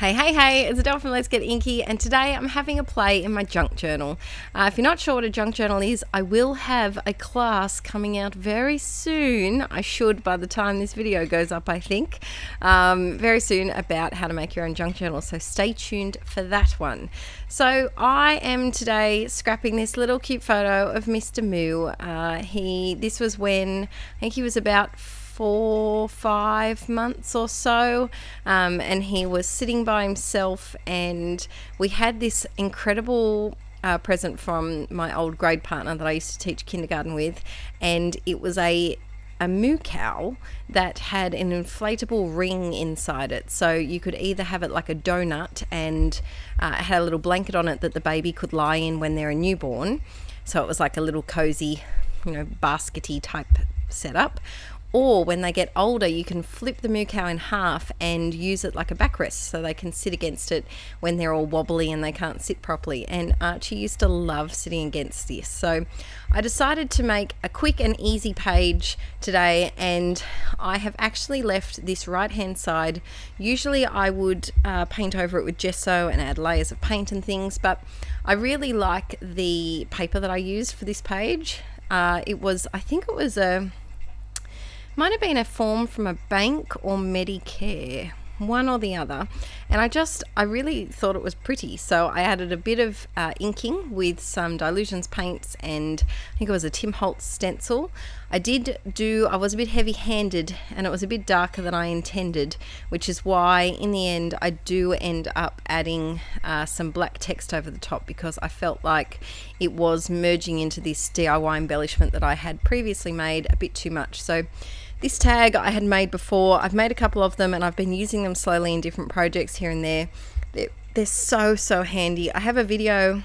Hey, it's Adele from Let's Get Inkie, and today I'm having a play in my junk journal. If you're not sure what a junk journal is, I will have a class coming out very soon. I should by the time this video goes up, I think. Very soon about how to make your own junk journal, so stay tuned for that one. So I am today scrapping this little cute photo of Mr. Moo. This was when I think he was about 4-5 months or so, and he was sitting by himself, and we had this incredible present from my old grade partner that I used to teach kindergarten with, and it was a moo cow that had an inflatable ring inside it, so you could either have it like a donut and it had a little blanket on it that the baby could lie in when they're a newborn, so it was like a little cozy, baskety type setup. Or when they get older, you can flip the moo cow in half and use it like a backrest, so they can sit against it when they're all wobbly and they can't sit properly. And Archie used to love sitting against this. So I decided to make a quick and easy page today, and I have actually left this right-hand side. Usually I would paint over it with gesso and add layers of paint and things, but I really like the paper that I used for this page. I think it was might have been a form from a bank or Medicare, one or the other, and I really thought it was pretty, so I added a bit of inking with some Dilutions paints, and I think it was a Tim Holtz stencil. I was a bit heavy-handed, and it was a bit darker than I intended, which is why in the end I do end up adding some black text over the top, because I felt like it was merging into this DIY embellishment that I had previously made a bit too much. So this tag I had made before. I've made a couple of them and I've been using them slowly in different projects here and there. They're so handy. I have a video,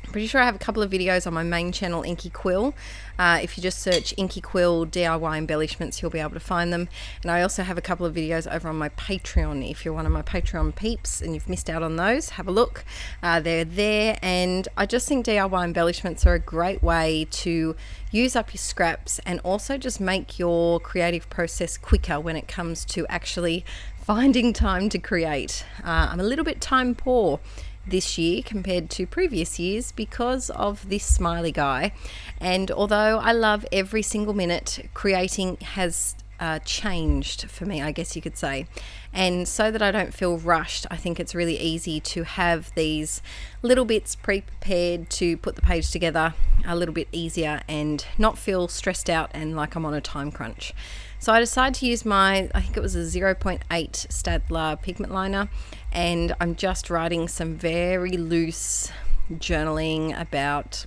I'm pretty sure I have a couple of videos on my main channel, QUILL. If you just search QUILL DIY embellishments, you'll be able to find them. And I also have a couple of videos over on my Patreon. If you're one of my Patreon peeps and you've missed out on those, have a look. They're there, and I just think DIY embellishments are a great way to use up your scraps and also just make your creative process quicker when it comes to actually finding time to create. I'm a little bit time poor this year compared to previous years because of this smiley guy, and although I love every single minute, creating has changed for me, I guess you could say. And so that I don't feel rushed, I think it's really easy to have these little bits pre-prepared to put the page together a little bit easier and not feel stressed out and like I'm on a time crunch. So I decided to use I think it was a 0.8 Staedtler pigment liner, and I'm just writing some very loose journaling about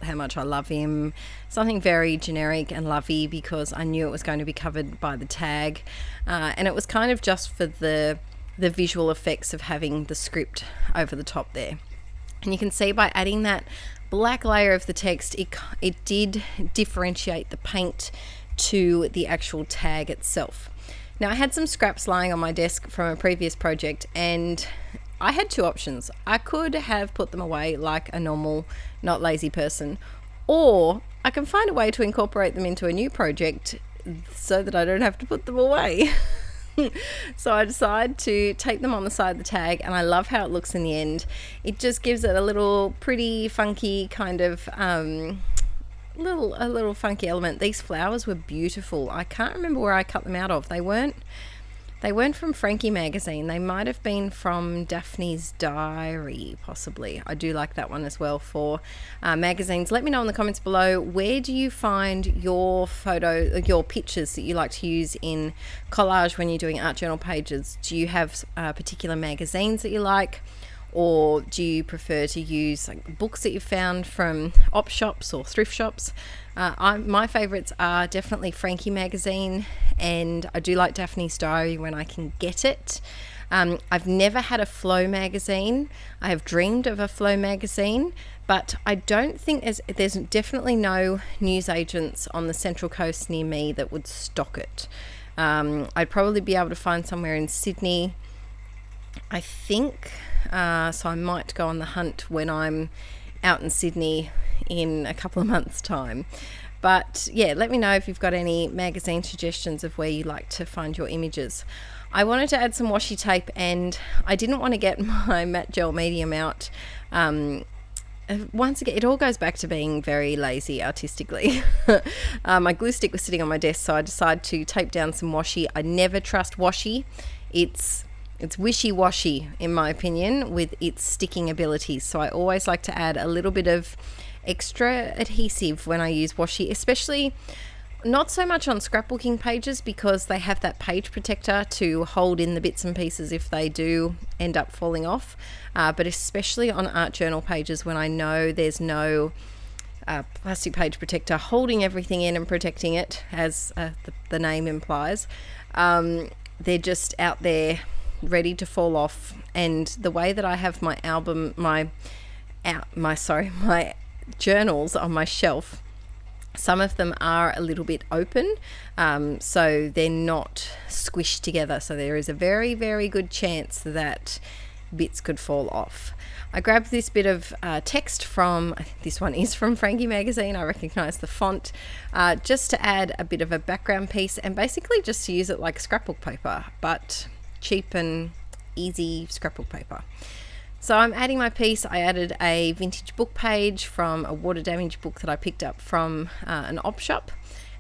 how much I love him, something very generic and lovey, because I knew it was going to be covered by the tag, and it was kind of just for the visual effects of having the script over the top there. And you can see by adding that black layer of the text, it did differentiate the paint to the actual tag itself. Now, I had some scraps lying on my desk from a previous project, and I had two options. I could have put them away like a normal, not lazy person, or I can find a way to incorporate them into a new project so that I don't have to put them away. So I decided to take them on the side of the tag, and I love how it looks in the end. It just gives it a little pretty funky kind of a little funky element. These flowers were beautiful. I can't remember where I cut them out of. They weren't from Frankie magazine. They might have been from Daphne's Diary, possibly. I do like that one as well for magazines. Let me know in the comments below, where do you find your pictures that you like to use in collage when you're doing art journal pages? Do you have particular magazines that you like? Or do you prefer to use like books that you've found from op shops or thrift shops? My favourites are definitely Frankie magazine, and I do like Daphne's Diary when I can get it. I've never had a Flow magazine. I have dreamed of a Flow magazine, but I don't think there's definitely no newsagents on the Central Coast near me that would stock it. I'd probably be able to find somewhere in Sydney, I think. So I might go on the hunt when I'm out in Sydney in a couple of months' time. But yeah, let me know if you've got any magazine suggestions of where you like to find your images. I wanted to add some washi tape, and I didn't want to get my matte gel medium out. Once again, it all goes back to being very lazy artistically. My glue stick was sitting on my desk, so I decided to tape down some washi. I never trust washi. It's wishy-washy, in my opinion, with its sticking abilities. So I always like to add a little bit of extra adhesive when I use washi, especially not so much on scrapbooking pages because they have that page protector to hold in the bits and pieces if they do end up falling off, but especially on art journal pages when I know there's no plastic page protector holding everything in and protecting it, as the name implies. They're just out there ready to fall off. And the way that I have my journals on my shelf, some of them are a little bit open, so they're not squished together, so there is a very, very good chance that bits could fall off. I grabbed this bit of text from, I think this one is from Frankie magazine, I recognize the font, just to add a bit of a background piece and basically just to use it like scrapbook paper, but cheap and easy scrapbook paper. So I'm adding my piece. I added a vintage book page from a water damage book that I picked up from an op shop,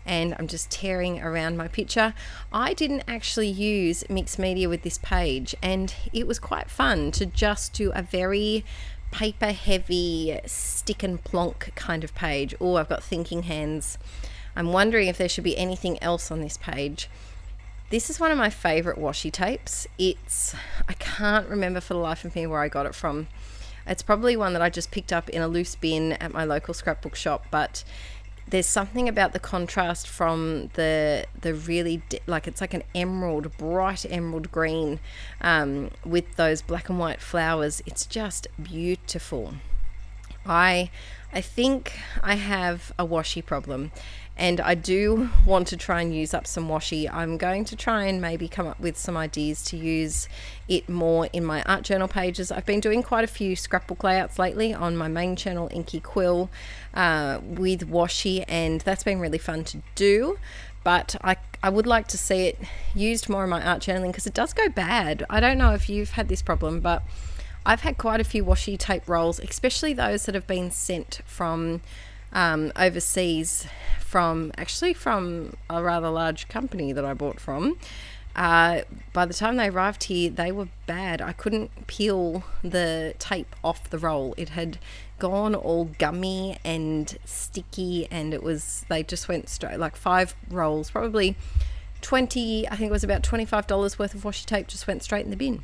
and I'm just tearing around my picture. I didn't actually use mixed media with this page, and it was quite fun to just do a very paper heavy stick and plonk kind of page. Oh, I've got thinking hands. I'm wondering if there should be anything else on this page. This is one of my favorite washi tapes. I can't remember for the life of me where I got it from. It's probably one that I just picked up in a loose bin at my local scrapbook shop, but there's something about the contrast from the really, it's like an emerald, bright emerald green with those black and white flowers. It's just beautiful. I think I have a washi problem, and I do want to try and use up some washi. I'm going to try and maybe come up with some ideas to use it more in my art journal pages. I've been doing quite a few scrapbook layouts lately on my main channel, Inkie QUILL, with washi, and that's been really fun to do. But I would like to see it used more in my art journaling because it does go bad. I don't know if you've had this problem, but I've had quite a few washi tape rolls, especially those that have been sent from overseas, from a rather large company that I bought from. By the time they arrived here, they were bad. I couldn't peel the tape off the roll. It had gone all gummy and sticky, and they just went straight, like 5 rolls, probably 20, I think it was about $25 worth of washi tape just went straight in the bin.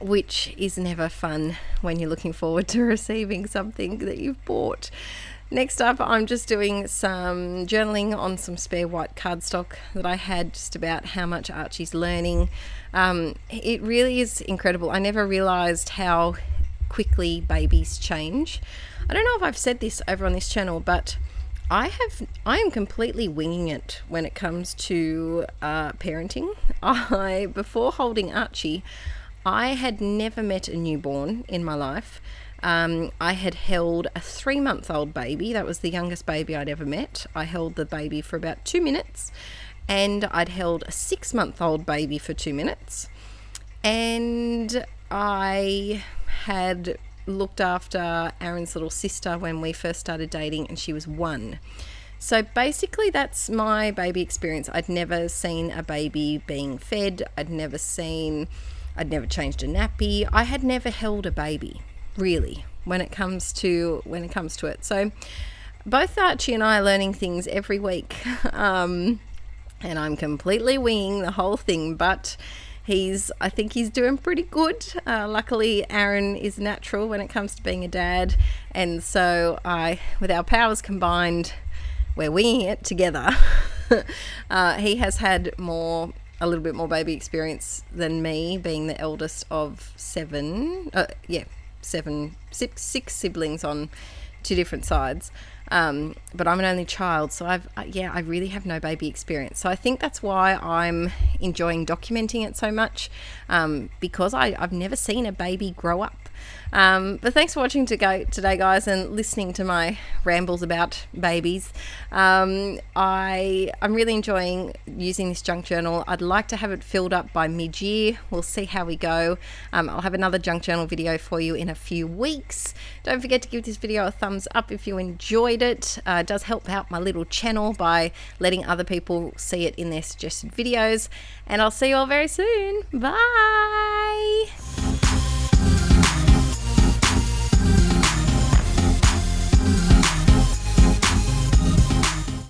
Which is never fun when you're looking forward to receiving something that you've bought. Next up, I'm just doing some journaling on some spare white cardstock that I had, just about how much Archie's learning. It really is incredible. I never realised how quickly babies change. I don't know if I've said this over on this channel, but I am completely winging it when it comes to parenting. Before holding Archie, I had never met a newborn in my life. I had held a 3-month-old baby. That was the youngest baby I'd ever met. I held the baby for about 2 minutes, and I'd held a 6-month-old baby for 2 minutes, and I had looked after Aaron's little sister when we first started dating, and she was 1. So basically that's my baby experience. I'd never seen a baby being fed. I'd never changed a nappy. I had never held a baby, really, when it comes to it. So both Archie and I are learning things every week, and I'm completely winging the whole thing, but I think he's doing pretty good. Luckily, Aaron is natural when it comes to being a dad, and so with our powers combined, we're winging it together. He has had a little bit more baby experience than me, being the eldest of 6 siblings on 2 different sides. But I'm an only child, so I really have no baby experience. So I think that's why I'm enjoying documenting it so much, because I've never seen a baby grow up. But thanks for watching today, guys, and listening to my rambles about babies. I'm really enjoying using this junk journal. I'd like to have it filled up by mid-year. We'll see how we go. I'll have another junk journal video for you in a few weeks. Don't forget to give this video a thumbs up if you enjoyed it. It does help out my little channel by letting other people see it in their suggested videos. And I'll see you all very soon. Bye!